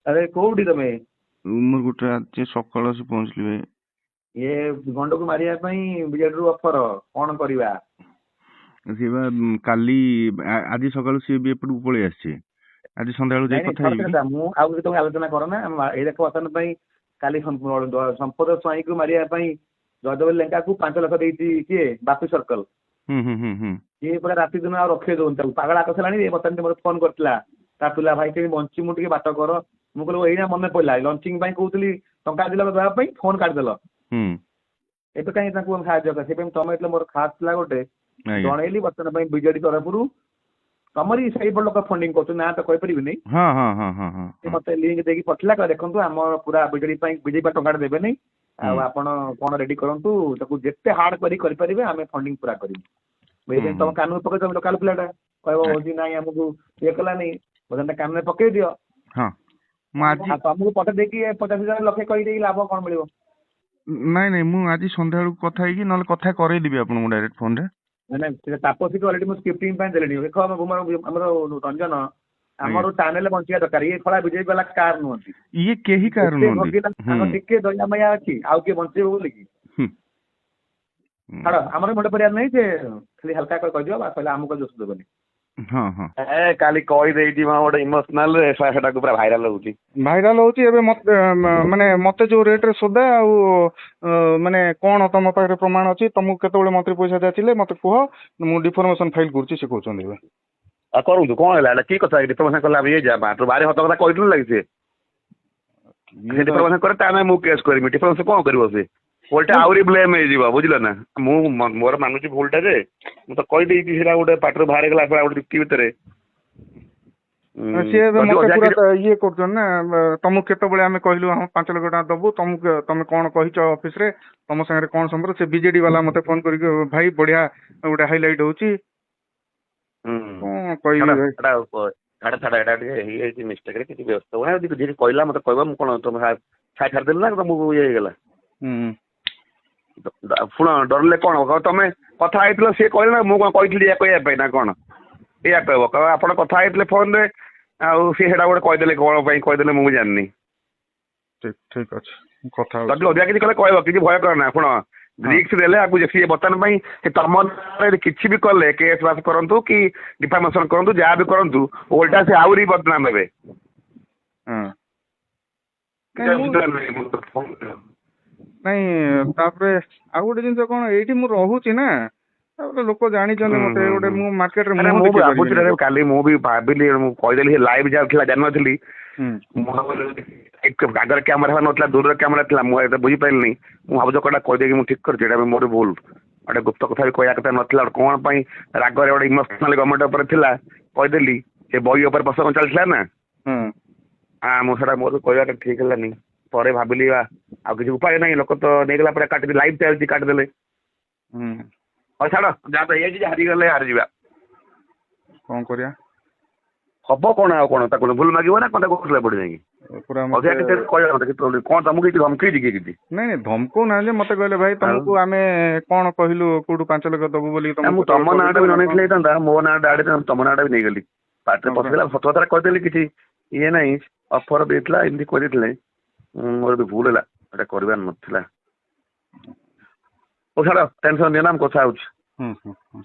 ଆରେ କୋଉଠି ତମେ? ଉମରକୋଟରେ ଆଜି ସକାଳୁ ଆସି ପହଞ୍ଚିଲି ଭାଇ। ଇଏ ଗଣ୍ଡକୁ ମାରିବା ପାଇଁ ବିଜେଡିରୁ ଅଫର, କଣ କରିବା? ସିଏ ବା କାଲି ଆଜି ସକାଳୁ ସିଏ ବି ଏପଟକୁ ପଳେଇ ଆସିଛି। ଆଜି ସନ୍ଧ୍ୟାବେଳକୁ ନାଇଁ ଯାଇ ନାଇଁ କଥା ଛାଡ ସେ ହେଇବି। କଥା, ମୁଁ ଆଉ କିଛି ତମେ ଆଲୋଚନା କର ନା। ଏଇ ଦେଖ ବର୍ତ୍ତମାନ ପାଇଁ କାଲି ସମ୍ପଦ ସ୍ୱାଇଁକୁ ମାରିବା ପାଇଁ ଜୟଦେବ ଲେଙ୍କାକୁ 5 ଲକ୍ଷ ଦେଇଛି କିଏ? ବାପି ସର୍କଲ। ହୁଁ ହୁଁ ହୁଁ ହୁଁ। ସିଏ ପୁରା ରାତି ଦିନ ଆଉ ରଖେଇ ଦଉନି ତାକୁ, ପାଗଳା କରିସାରିଲାଣି। ବର୍ତ୍ତମାନ ମୋତେ ଫୋନ କରିଥିଲା, ତା ପିଲା ଭାଇ କେମିତି ବଞ୍ଚି ମୁଁ ଟିକେ ବାଟ କର। ମୁଁ କହିଲି ଏଇନା ମନେ ପଡିଲା, ଲଞ୍ଚିଂ ପାଇଁ କହୁଥିଲି ଟଙ୍କା 2 ଲକ୍ଷ ଦେବା ପାଇଁ, ଫୋନ କାଟିଦେଲ। ହୁଁ। ଏବେ କାହିଁକି ତାଙ୍କୁ ସାହାଯ୍ୟ କର? ସେଥିପାଇଁ ତମେ ଏଥିରେ ମୋର ଖାସ ଥିଲା ଗୋଟେ ଆଜ୍ଞା। ଜଣେଇଲି। ବର୍ତ୍ତମାନ ପାଇଁ ବିଜେଡି ତରଫରୁ ତମରି ସେଇପଟ ଲୋକ ଫଣ୍ଡିଙ୍ଗ କରୁଛୁ, ନା ତ କହିପାରିବିନି। ହଁ ହଁ ହଁ ହଁ ହଁ ସେ ହଁ। ମତେ ଲିଙ୍କ ଦେଇକି ପଠେଇଲା, କହିଲା ଦେଖନ୍ତୁ ଆମର ପୁରା ବିଜେଡି ପାଇଁ ଟଙ୍କାଟେ ଦେବେନି, ଆଉ ହୁଁ ଆପଣ କଣ ରେଡି କରନ୍ତୁ, ତାକୁ ଯେତେ ହାର୍ଡ କରିପାରିବେ ଆମେ ଫଣ୍ଡିଙ୍ଗ ପୁରା କରିବୁ। ହୁଁ ସେଇଥିପାଇଁ ହୁଁ। ତମ କାନକୁ ପକେଇ ତମେ ଲୋକାଲ ପିଲାଟା କହିବ ହଉଛି ନାଇଁ ଆମକୁ ଇଏ କଲାନି, ବୋଧେ କାନରେ ପକେଇ ଦିଅ। ହଁ ମୁଁ ଆଜି ଆଉ ତମକୁ ପଠେଇ ଦେଇକି 50,000 ଲକ୍ଷେ କହିଦେଇକି ଲାଭ କଣ ମିଳିବ? ନାଇଁ ନାଇଁ ମୁଁ ଆଜି ସନ୍ଧ୍ୟାବେଳକୁ କଥା ହେଇକି ନହେଲେ କଥା କରେଇଦେବି ଆପଣଙ୍କୁ ଡାଇରେକ୍ଟ ଫୋନରେ। ମାନେ ତାପସୀକୁ ଅଲରେଡି ମୁଁ ସ୍କ୍ରିପ୍ଟିଂ ପାଇଁ ଦେଲିଣି। ଦେଖ ଆମର ରଞ୍ଜନ, ଆଜ୍ଞା। ଆମର ଚ୍ୟାନେଲ ବଞ୍ଚିବା ଦରକାର। ଇଏ ଖଳା ବିଜେପି ବାଲା କାର ନୁହନ୍ତି। ଇଏ କେହି କାହାର ଏତେ ନୁହନ୍ତି। ଭଗିଲା ହୁଁ ତାଙ୍କ ଟିକେ ଦୟାମାୟା ଅଛି, ଆଉ କିଏ ବଞ୍ଚେଇବ ବୋଲି କି? ହୁଁ ଛାଡ, ଆମର ମୁଣ୍ଡ ପରିବାର ନାହିଁ। ସେ ଖାଲି ହାଲକା କହିଦିଅ, କହିଲେ ଆମକୁ ଦୋଷ ଦେବନି। ହଁ ହଁ। କାଲି କହିଦେଇଛି ଗୋଟେ ଇମୋସନାଲ ରେ, ସେଟାକୁ ପୁରା ଭାଇରାଲ ହଉଛି। ଭାଇରାଲ ହଉଛି ଏବେ। ମତେ ମାନେ ମତେ ଯୋଉ ରେଟରେ ସୋଦା ଆଉ ମାନେ କଣ ତମ ପାଖରେ ପ୍ରମାଣ ଅଛି, ତମକୁ କେତେବେଳେ ମନ୍ତ୍ରୀ ପଇସା ଦିଆଥିଲେ ମତେ କୁହ, ମୁଁ ଡିଫର୍ମେସନ ଫାଇଲ କରୁଛି ସେ କହୁଛନ୍ତି ଏବେ। ଆଉ କରନ୍ତୁ, କଣ ହେଲା? ଏଇଟା କି କଥା? ଡିଫର୍ମେସନ କଲା ଇଏ ଯା ଭାରି ହତ କଥା କହିଥିଲୁ ଲାଗି ସେ ଇଏ ତ ଡିଫର୍ମେସନ କରେ, ତାହେଲେ ମୁଁ କେସ୍ କରିବି। ଡିଫର୍ମେସନ କଣ କରିବ ସେ? ଓଲଟା ଆହୁରି ବ୍ଲେମ ହେଇଯିବ, ବୁଝିଲ ନା। ମୁଁ ମୋର ମାନୁଛି ଭୁଲଟା, ଯେ ମୁଁ ତ କହିଦେଇଛି ସେଟା ଗୋଟେ ପାଟିରୁ ବାହାରିଗଲା ଗୋଟେ ଯୁକ୍ତି ଭିତରେ। ସିଏ ଏବେ ଯଦି ମତେ ଅଧିକା ପୁରା କିଛି ଇଏ କରୁଛନ୍ତି ନା। ତମକୁ କେତେବେଳେ ଆମେ କହିଲୁ ହଁ 5 ଲକ୍ଷ ଟଙ୍କା ଦବୁ, ତମକୁ ତମେ କଣ କହିଛ ଅଫିସରେ, ତମ ସାଙ୍ଗରେ କଣ ସମ୍ପର୍କ? ସେ ବିଜେଡି ବାଲା ମତେ ଫୋନ କରିକି ଭାଇ ବଢିଆ ଗୋଟେ ହାଇଲାଇଟ ହଉଛି। କଣ କହିବି ଭାଇ? ଛାଡ ଏଇଟା ଟିକେ ହେଇଯାଇଛି ମିଷ୍ଟେକରେ, କିଛି ବ୍ୟସ୍ତ ହୁଏ। ଯଦି କହିଲା ମତେ କହିବ, ମୁଁ କଣ ତମେ ଛାଡ଼ିଦେଲି ନା ତମକୁ ଇଏ ହେଇଗଲା? ହୁଁ। ଶୁଣ, ଡରିଲେ କଣ ହବ? ତମେ କଥା ହେଇଥିଲ, ସିଏ କହିଲେ ନା ମୁଁ କଣ କହିଥିଲି ଏଇଆ କହିବା ପାଇଁ, ନା କଣ ଏଇଆ କହିବ? ଆପଣ କଥା ହେଇଥିଲେ ଫୋନରେ, ଆଉ ସିଏ ସେଇଟା ଗୋଟେ କହିଦେଲେ, କଣ ପାଇଁ କହିଦେଲେ ମୁଁ ଜାଣିନି। ଠିକ ଠିକ ଅଛି, କଥା ଯଦି ହଉଛି। ଅଧିକା କିଛି କଲେ କହିବ, କିଛି ଭୟ କର ନା। ଶୁଣ, ହଁ ରିକ୍ସ ଦେଲେ ଆକୁ ସିଏ ବର୍ତ୍ତମାନ ପାଇଁ ସେ ତମ ନାଁରେ କିଛି ବି କଲେ, କେସ୍ ବାସ କରନ୍ତୁ କି ଡିଫାମେସନ କରନ୍ତୁ, ଯାହା ବି କରନ୍ତୁ, ଓଲଟା ସେ ଆହୁରି ବଦନାମ ହେବେ। ହଁ। ନାଇଁ ତାପରେ ଆଉ ଗୋଟେ ଜିନିଷ କଣ, ଏଇଠି ମୁଁ ରହୁଛି ନା, ତାପରେ ଲୋକ ଜାଣିଛନ୍ତି ମତେ, ଗୋଟେ ମୁଁ ମାର୍କେଟରେ ଆରେ ମୁହଁ ମୁଁ ବି ଦେଖେଇ ଭାବୁଥିଲି, ପାରିବିନି କୋଉଠି। କାଲି ମୁଁ ବି ଭାବିଲି, ମୁଁ କହିଦେଲି ଲାଇଭ୍ ଯାଉଥିଲା, ଜାଣିନଥିଲି। ହୁଁ ଆଗରେ କ୍ୟାମେରା ନଥିଲା, ଦୂରରେ କ୍ୟାମେରା ଥିଲା, ମୁଁ ଏତେ ବୁଝିପାରିଲିନି। ମୁଁ ଭାବୁଛି କଟା କହିଦେଇକି ମୁଁ ଠିକ କରିଛି, ଏଇଟା ମୋର ଭୁଲ। ଗୋଟେ ଗୁପ୍ତ କଥା ବି କହିବା କଥା ନଥିଲା, କଣ ପାଇଁ ରାଗରେ ଗୋଟେ ଇମୋସନାଲ ଗଭର୍ଣ୍ଣମେଣ୍ଟ ଉପରେ ଥିଲା, କହିଦେଲି। ସେ ବହି ଉପରେ ପ୍ରସଙ୍ଗ ଚାଲିଥିଲା ନା, ହୁଁ ମୁଁ ସେଟା ମୋର କହିବାଟା ଠିକ ହେଲାନି। ପରେ ଭାବିଲି ଆଉ କିଛି ଉପାୟ ନାହିଁ, ଲୋକ ତ ନେଇଗଲା ପରେ କାଟିଦେଲି, ଲାଇଭ୍ ଚାଲିଛି କାଟିଦେଲେ। ହୁଁ। ହଉ ଛାଡ, ଯାହା ତ ହେଇଯାଇଛି, ହାରିଗଲେ ହାରିଯିବା। କଣ କରିବା? ହବ କଣ ଆଉ କଣ? ତାକୁ ଭୁଲ ମାଗିବ ନା କଣ? ତାକୁ ଖୋସିଲା ପଡି ଯାଇକି ପୁରା ଅଧିକା ମତେ କିଛି କହିବା କଥା କିଛି କଣ? ତମକୁ କିଛି ଧମକେଇଛି କିଏ କିଛି? ନାଇଁ ନାଇଁ ଧମକଉ ନାହାନ୍ତି, ମତେ କହିଲେ ଭାଇ ଆଉ ତମକୁ ଆମେ କଣ କହିଲୁ କୋଉଠୁ 5 ଲକ୍ଷ ଦବୁ ବୋଲି ତମକୁ ମୁଁ କେତେବେଳେ ତମ ନାଁଟା କହିଲୁ ବି ନ ନା କଣ? ନେଇଥିଲେ ହେଇଥାନ୍ତା, ମୋ ନାଁଟା ତମ ନାଁଟା ବି ନେଇଗଲି। ପାଟିରେ ହଁ ପରା। ପଶିଗଲା, ସତ କଥାଟା କହିଦେଲି, କିଛି ଇଏ ନାହିଁ। ଅଫର ଦେଇଥିଲା, ଏମିତି କରିଥିଲେ। ମୋର ବି ଭୁଲ ହେଲା, ଏଟା କରିବାର ନଥିଲା। ହଉ ଛାଡ, ଟେନସନ ନିଅନା, ମୁଁ କଥା ହଉଛି। ହୁଁ ହୁଁ ହୁଁ।